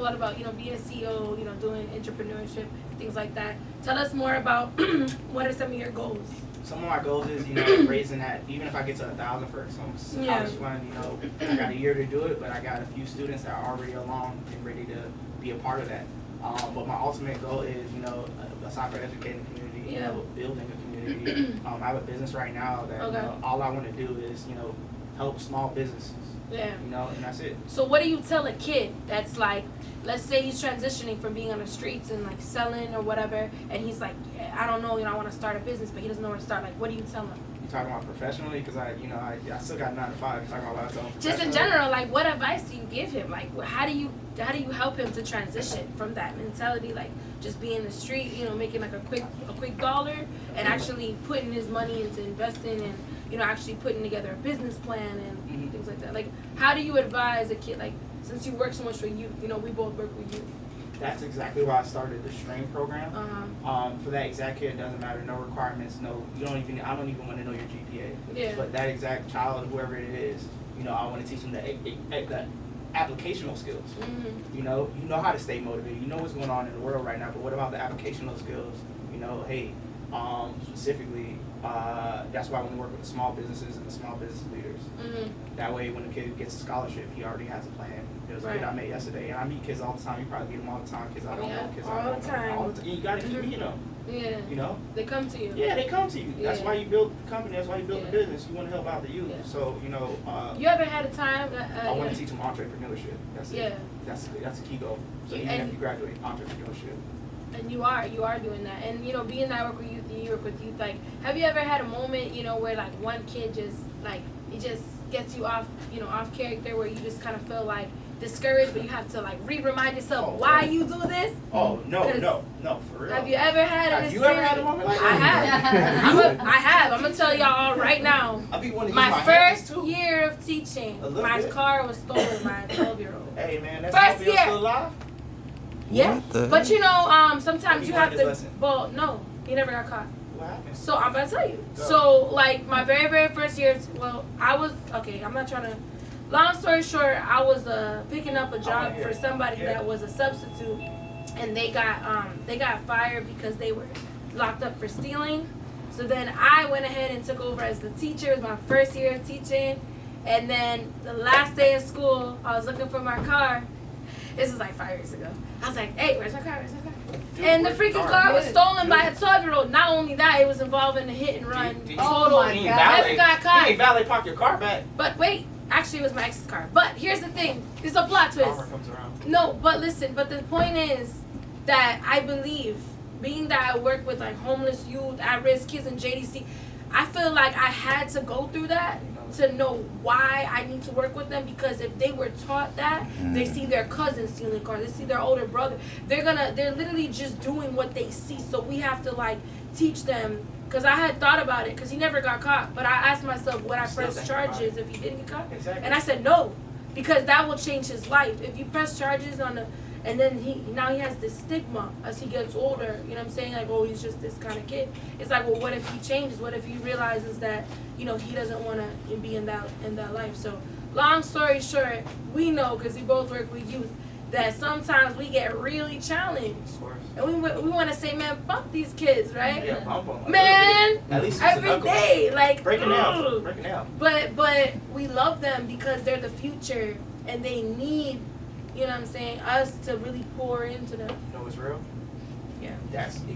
lot about, being a CEO, doing entrepreneurship, things like that. Tell us more about what are some of your goals? Some of my goals is, raising that, even if I get to 1,000 for some college fund, I got a year to do it, but I got a few students that are already along and ready to be a part of that. But my ultimate goal is, aside from educating the community, building a community. I have a business right now that, all I want to do is, help small businesses. Yeah. And that's it. So what do you tell a kid that's like, let's say he's transitioning from being on the streets and like selling or whatever, and he's like, I don't know, I want to start a business, but he doesn't know where to start. Like, what do you tell him? You talking about professionally? Because I still got 9 to 5. You talking about what I tell him? Just in general, like, what advice do you give him? Like, how do you help him to transition from that mentality, like just being in the street, making like a quick dollar, and actually putting his money into investing and actually putting together a business plan and things like that. Like, how do you advise a kid, like, since you work so much for youth, we both work with youth? That's exactly why I started the stream program. For that exact kid, it doesn't matter, no requirements, I don't even want to know your GPA. Yeah. But that exact child, whoever it is, I want to teach them the applicational skills. You know how to stay motivated. You know what's going on in the world right now, but what about the applicational skills? Hey, specifically, that's why I want to work with the small businesses and the small business leaders. That way, when the kid gets a scholarship, he already has a plan. There was a kid I met yesterday, and I meet kids all the time. You probably meet them all the time. Kids I don't know. Kids I don't know. All the time. You got to keep meeting them. Yeah. They come to you. Yeah, they come to you. That's why you build the company. That's why you build the business. You want to help out the youth. Yeah. So, you ever had a time? I want to teach them entrepreneurship. That's it. Yeah. That's a key goal. So even if you graduate, entrepreneurship. And you are doing that. And, being that I work with youth and you work with youth, like, have you ever had a moment, where, like, one kid just, like, it just gets you off, off character, where you just kind of feel, like, discouraged, but you have to, like, remind yourself why you do this? Oh, no, for real. Have you ever had an experience? Have you ever had a moment like that? I have. I'm going to tell y'all right now. My first year of teaching, my car was stolen by a 12-year-old. Hey, man, that's first year. Still alive? Yeah, but sometimes you have to. Well, no, he never got caught. What happened? So I'm about to tell you. So like my very first year, I was okay. I'm not trying to. Long story short, I was picking up a job for somebody that was a substitute, and they got fired because they were locked up for stealing. So then I went ahead and took over as the teacher. It was my first year of teaching, and then the last day of school, I was looking for my car. This was like 5 years ago. I was like, hey, where's my car? Dude, and the freaking car was stolen by a 12-year-old. Not only that, it was involved in a hit and run. Total. Never got caught. You ain't valet park your car back. But wait, actually it was my ex's car. But here's the thing. There's a plot twist. Comes around. No, but listen. But the point is that I believe, being that I work with like homeless youth, at-risk kids in JDC, I feel like I had to go through that to know why I need to work with them, because if they were taught that, they see their cousins stealing cars, they see their older brother, they're literally just doing what they see. So we have to like teach them, because I had thought about it, because he never got caught, but I asked myself, would I press charges if he didn't get caught? Exactly. And I said no, because that will change his life. If you press charges and then he has this stigma as he gets older, you know what I'm saying? Like, oh, he's just this kind of kid. It's like, well, what if he changes? What if he realizes that, he doesn't want to be in that life? So, long story short, we know, because we both work with youth, that sometimes we get really challenged. Of course. And we want to say, man, bump these kids, right? Yeah, bump them. Man, at least every day, like, break it down. But we love them because they're the future, and they need, you know what I'm saying, us to really pour into them. You know what's real? Yeah. That's exactly.